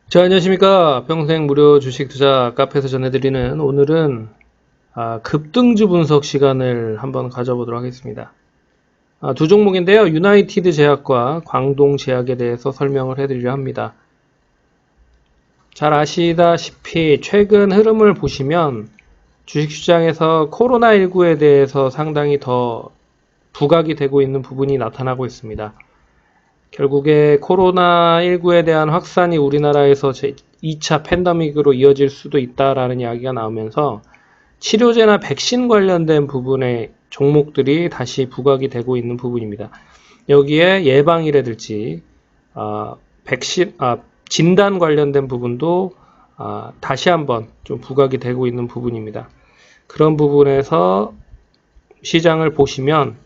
자, 안녕하십니까. 평생 무료 주식 투자 카페에서 전해드리는 오늘은 급등주 분석 시간을 한번 가져보도록 하겠습니다. 두 종목인데요. 유나이티드 제약과 광동 제약에 대해서 설명을 해드리려 합니다. 잘 아시다시피 최근 흐름을 보시면 주식시장에서 코로나19에 대해서 상당히 더 부각이 되고 있는 부분이 나타나고 있습니다. 결국에 코로나19에 대한 확산이 우리나라에서 2차 팬데믹으로 이어질 수도 있다라는 이야기가 나오면서 치료제나 백신 관련된 부분의 종목들이 다시 부각이 되고 있는 부분입니다. 여기에 예방이라든지 백신, 진단 관련된 부분도 다시 한번 좀 부각이 되고 있는 부분입니다. 그런 부분에서 시장을 보시면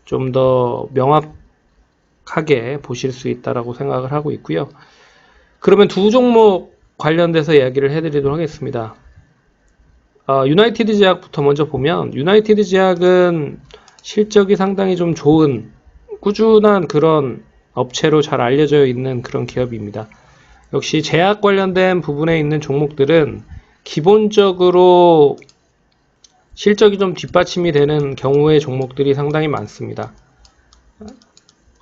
좀 더 명확하게 보실 수 있다라고 생각을 하고 있고요. 그러면 두 종목 관련돼서 이야기를 해드리도록 하겠습니다. 유나이티드 제약부터 먼저 보면 유나이티드 제약은 실적이 상당히 좀 좋은 꾸준한 그런 업체로 잘 알려져 있는 그런 기업입니다. 역시 제약 관련된 부분에 있는 종목들은 기본적으로 실적이 좀 뒷받침이 되는 경우의 종목들이 상당히 많습니다.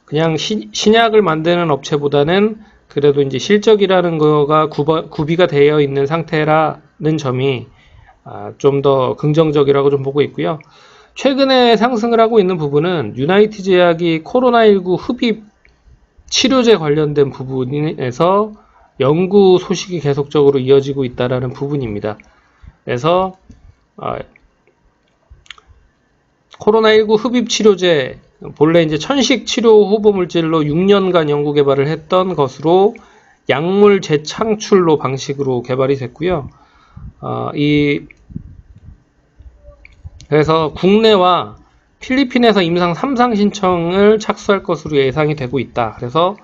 그냥 신약을 만드는 업체보다는 그래도 이제 실적이라는 거가 구비가 되어 있는 상태라는 점이 좀 더 긍정적이라고 좀 보고 있고요. 최근에 상승을 하고 있는 부분은 유나이티드 제약이 코로나19 흡입 치료제 관련된 부분에서 연구 소식이 계속적으로 이어지고 있다는 부분입니다. 그래서 코로나19 흡입 치료제 본래 이제 천식 치료 후보 물질로 6년간 연구 개발을 했던 것으로 약물 재창출로 방식으로 개발이 됐고요. 그래서 국내와 필리핀에서 임상 3상 신청을 착수할 것으로 예상이 되고 있다. 그래서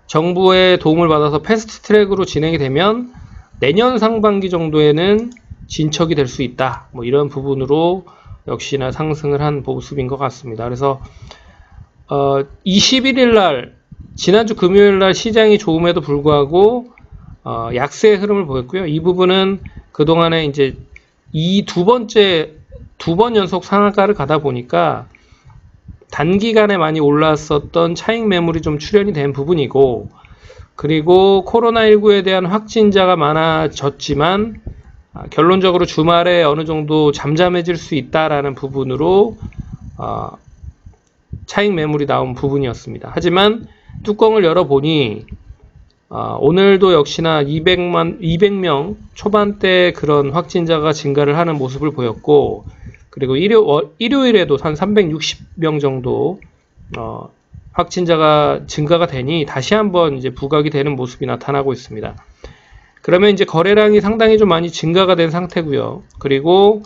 정부의 도움을 받아서 패스트 트랙으로 진행이 되면 내년 상반기 정도에는 진척이 될 수 있다. 뭐 이런 부분으로 역시나 상승을 한 모습인 것 같습니다. 그래서 21일 날 지난주 금요일 날 시장이 좋음에도 불구하고 약세의 흐름을 보였고요. 이 부분은 그동안에 이제 두 번 연속 상한가를 가다 보니까 단기간에 많이 올랐었던 차익 매물이 좀 출현이 된 부분이고, 그리고 코로나19에 대한 확진자가 많아졌지만 결론적으로 주말에 어느 정도 잠잠해질 수 있다라는 부분으로 차익 매물이 나온 부분이었습니다. 하지만 뚜껑을 열어보니 오늘도 역시나 200명 초반대 그런 확진자가 증가를 하는 모습을 보였고, 그리고 일요일에도 한 360명 정도 확진자가 증가가 되니 다시 한번 이제 부각이 되는 모습이 나타나고 있습니다. 그러면 이제 거래량이 상당히 좀 많이 증가가 된 상태고요. 그리고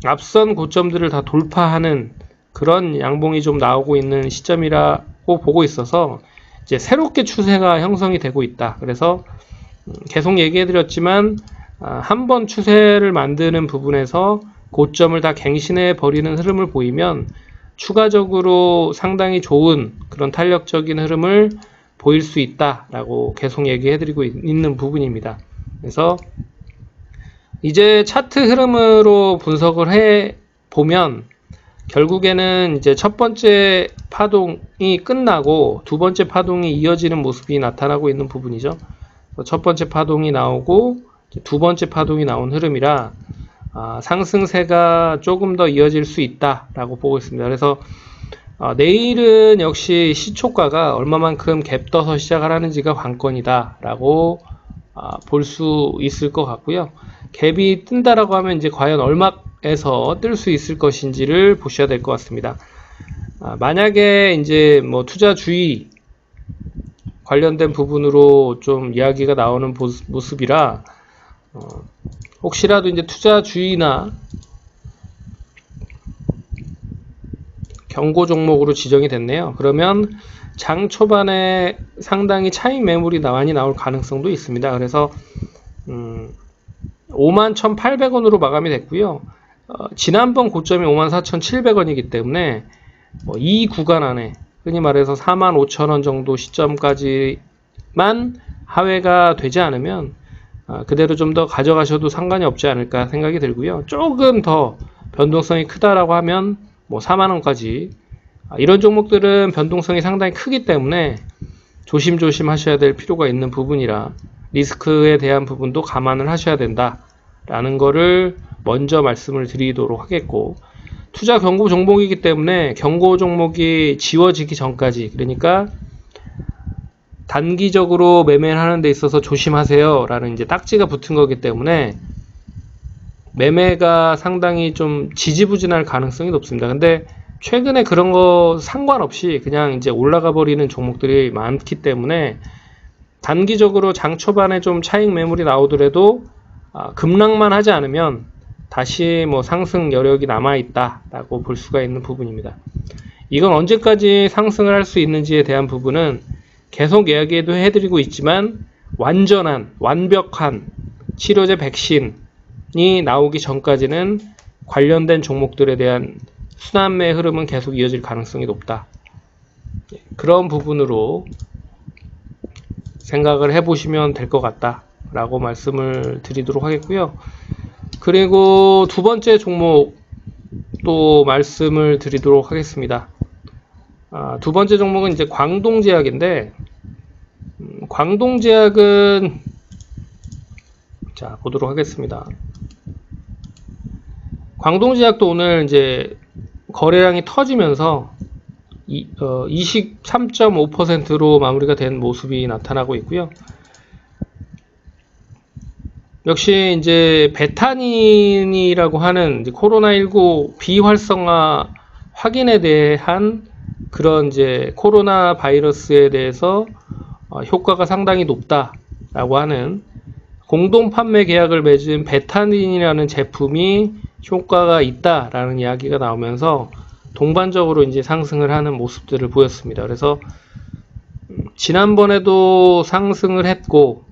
앞선 고점들을 다 돌파하는 그런 양봉이 좀 나오고 있는 시점이라고 보고 있어서 이제 새롭게 추세가 형성이 되고 있다. 그래서 계속 얘기해드렸지만 한번 추세를 만드는 부분에서 고점을 다 갱신해 버리는 흐름을 보이면 추가적으로 상당히 좋은 그런 탄력적인 흐름을 보일 수 있다라고 계속 얘기해드리고 있는 부분입니다. 그래서 이제 차트 흐름으로 분석을 해 보면 결국에는 이제 첫 번째 파동이 끝나고 두 번째 파동이 이어지는 모습이 나타나고 있는 부분이죠. 첫 번째 파동이 나오고 두 번째 파동이 나온 흐름이라 상승세가 조금 더 이어질 수 있다라고 보고 있습니다. 그래서 내일은 역시 시초가가 얼마만큼 갭 떠서 시작을 하는지가 관건이다라고 볼 수 있을 것 같고요. 갭이 뜬다라고 하면 이제 과연 얼마에서 뜰 수 있을 것인지를 보셔야 될 것 같습니다. 만약에 이제 뭐 투자주의 관련된 부분으로 좀 이야기가 나오는 모습이라 혹시라도 이제 투자주의나 경고 종목으로 지정이 됐네요. 그러면 장 초반에 상당히 차익 매물이 많이 나올 가능성도 있습니다. 그래서 51,800원으로 마감이 됐고요. 지난번 고점이 54,700원이기 때문에 이 구간 안에 흔히 말해서 45,000원 정도 시점까지만 하회가 되지 않으면 그대로 좀 더 가져가셔도 상관이 없지 않을까 생각이 들고요. 조금 더 변동성이 크다라고 하면 뭐 4만원까지, 이런 종목들은 변동성이 상당히 크기 때문에 조심조심 하셔야 될 필요가 있는 부분이라 리스크에 대한 부분도 감안을 하셔야 된다라는 거를 먼저 말씀을 드리도록 하겠고, 투자 경고 종목이기 때문에 경고 종목이 지워지기 전까지, 그러니까 단기적으로 매매를 하는 데 있어서 조심하세요 라는 이제 딱지가 붙은 거기 때문에 매매가 상당히 좀 지지부진할 가능성이 높습니다. 근데 최근에 그런 거 상관없이 그냥 이제 올라가 버리는 종목들이 많기 때문에 단기적으로 장 초반에 좀 차익 매물이 나오더라도 급락만 하지 않으면 다시 뭐 상승 여력이 남아있다 라고 볼 수가 있는 부분입니다. 이건 언제까지 상승을 할 수 있는지에 대한 부분은 계속 이야기도 해드리고 있지만 완벽한 치료제 백신이 나오기 전까지는 관련된 종목들에 대한 순환매 흐름은 계속 이어질 가능성이 높다. 그런 부분으로 생각을 해보시면 될 것 같다 라고 말씀을 드리도록 하겠고요. 그리고 두 번째 종목 또 말씀을 드리도록 하겠습니다. 두 번째 종목은 이제 광동제약인데, 광동제약은 자 보도록 하겠습니다. 광동제약도 오늘 이제 거래량이 터지면서 23.5%로 마무리가 된 모습이 나타나고 있고요. 역시 이제 베타닌이라고 하는 이제 코로나19 비활성화 확인에 대한 그런 이제 코로나 바이러스에 대해서 효과가 상당히 높다라고 하는 공동 판매 계약을 맺은 베타닌이라는 제품이 효과가 있다라는 이야기가 나오면서 동반적으로 이제 상승을 하는 모습들을 보였습니다. 그래서 지난번에도 상승을 했고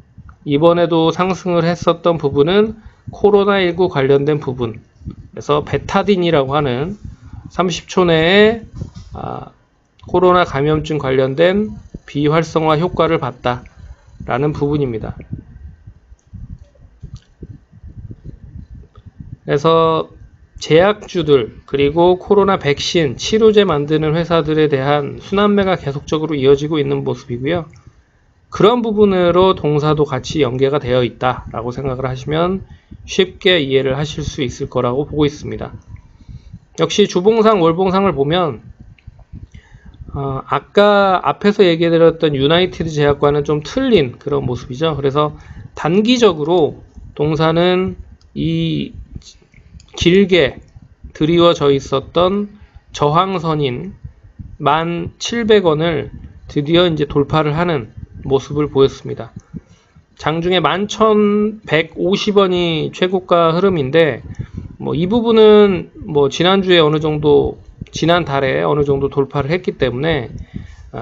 이번에도 상승을 했었던 부분은 코로나19 관련된 부분, 그래서 베타딘이라고 하는 30초 내에 코로나 감염증 관련된 비활성화 효과를 봤다라는 부분입니다. 그래서 제약주들 그리고 코로나 백신 치료제 만드는 회사들에 대한 순환매가 계속적으로 이어지고 있는 모습이고요. 그런 부분으로 동사도 같이 연계가 되어 있다라고 생각을 하시면 쉽게 이해를 하실 수 있을 거라고 보고 있습니다. 역시 주봉상 월봉상을 보면 아까 앞에서 얘기해드렸던 유나이티드 제약과는 좀 틀린 그런 모습이죠. 그래서 단기적으로 동사는 이 길게 드리워져 있었던 저항선인 1,700원을 드디어 이제 돌파를 하는 모습을 보였습니다. 장중에 11,150원이 최고가 흐름인데 이 부분은 지난주에 지난달에 어느 정도 돌파를 했기 때문에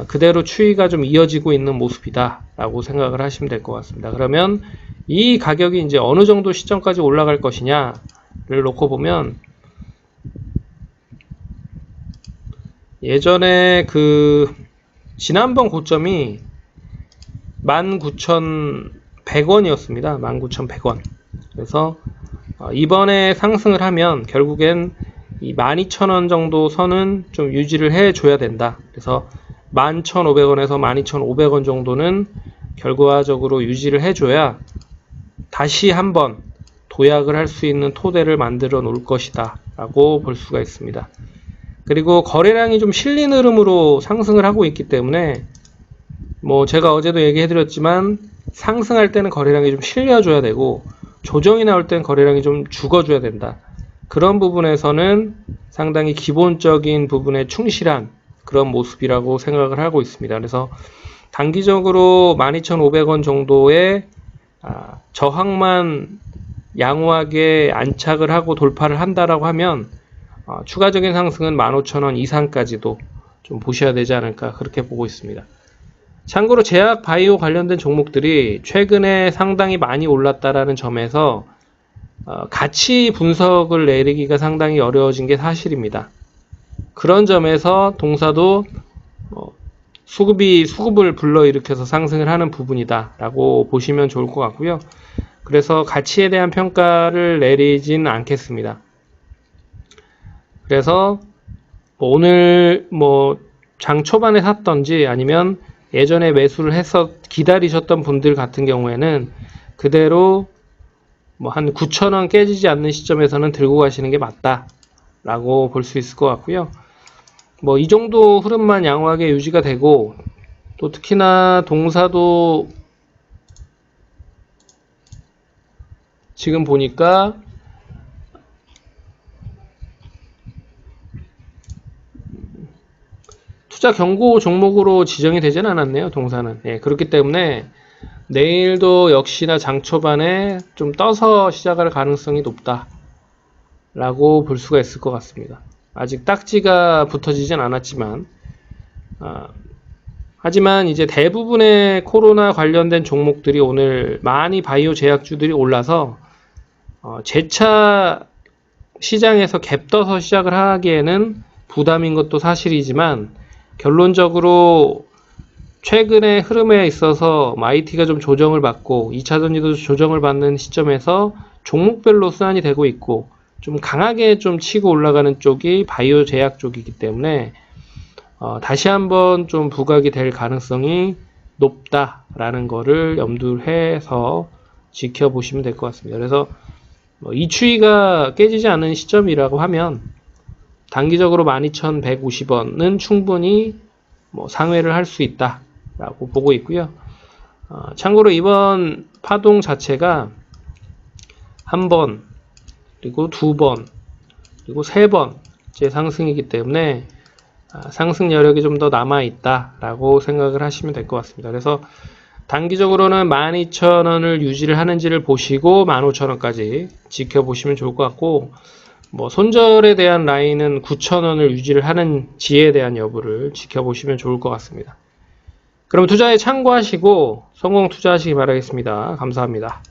그대로 추이가 좀 이어지고 있는 모습이다 라고 생각을 하시면 될 것 같습니다. 그러면 이 가격이 이제 어느 정도 시점까지 올라갈 것이냐를 놓고 보면, 예전에 지난번 고점이 19,100원이었습니다. 19,100원. 그래서 이번에 상승을 하면 결국엔 이 12,000원 정도 선은 좀 유지를 해줘야 된다. 그래서 11,500원에서 12,500원 정도는 결과적으로 유지를 해줘야 다시 한번 도약을 할 수 있는 토대를 만들어 놓을 것이다 라고 볼 수가 있습니다. 그리고 거래량이 좀 실린 흐름으로 상승을 하고 있기 때문에 제가 어제도 얘기해드렸지만 상승할 때는 거래량이 좀 실려줘야 되고 조정이 나올 때는 거래량이 좀 죽어줘야 된다. 그런 부분에서는 상당히 기본적인 부분에 충실한 그런 모습이라고 생각을 하고 있습니다. 그래서 단기적으로 12,500원 정도의 저항만 양호하게 안착을 하고 돌파를 한다라고 하면 추가적인 상승은 15,000원 이상까지도 좀 보셔야 되지 않을까 그렇게 보고 있습니다. 참고로 제약 바이오 관련된 종목들이 최근에 상당히 많이 올랐다라는 점에서 가치 분석을 내리기가 상당히 어려워진 게 사실입니다. 그런 점에서 동사도 수급을 불러일으켜서 상승을 하는 부분이다 라고 보시면 좋을 것 같고요. 그래서 가치에 대한 평가를 내리진 않겠습니다. 그래서 오늘 장 초반에 샀던지 아니면 예전에 매수를 해서 기다리셨던 분들 같은 경우에는 그대로 한 9,000원 깨지지 않는 시점에서는 들고 가시는 게 맞다 라고 볼 수 있을 것 같고요. 이 정도 흐름만 양호하게 유지가 되고, 또 특히나 동사도 지금 보니까 투자 경고 종목으로 지정이 되진 않았네요, 동사는. 예, 그렇기 때문에 내일도 역시나 장 초반에 좀 떠서 시작할 가능성이 높다 라고 볼 수가 있을 것 같습니다. 아직 딱지가 붙어지진 않았지만, 하지만 이제 대부분의 코로나 관련된 종목들이 오늘 많이 바이오 제약주들이 올라서 재차 시장에서 갭 떠서 시작을 하기에는 부담인 것도 사실이지만, 결론적으로 최근의 흐름에 있어서 IT가 좀 조정을 받고 2차전지도 조정을 받는 시점에서 종목별로 순환이 되고 있고, 좀 강하게 좀 치고 올라가는 쪽이 바이오 제약 쪽이기 때문에 다시 한번 좀 부각이 될 가능성이 높다라는 거를 염두를 해서 지켜보시면 될 것 같습니다. 그래서 이 추이가 깨지지 않은 시점이라고 하면 단기적으로 12,150원은 충분히 상회를 할 수 있다라고 보고 있고요. 참고로 이번 파동 자체가 한 번, 그리고 두 번, 그리고 세 번째 상승이기 때문에 상승 여력이 좀 더 남아있다라고 생각을 하시면 될 것 같습니다. 그래서 단기적으로는 12,000원을 유지를 하는지를 보시고 15,000원까지 지켜보시면 좋을 것 같고, 손절에 대한 라인은 9,000원을 유지를 하는지에 대한 여부를 지켜보시면 좋을 것 같습니다. 그럼 투자에 참고하시고 성공 투자하시기 바라겠습니다. 감사합니다.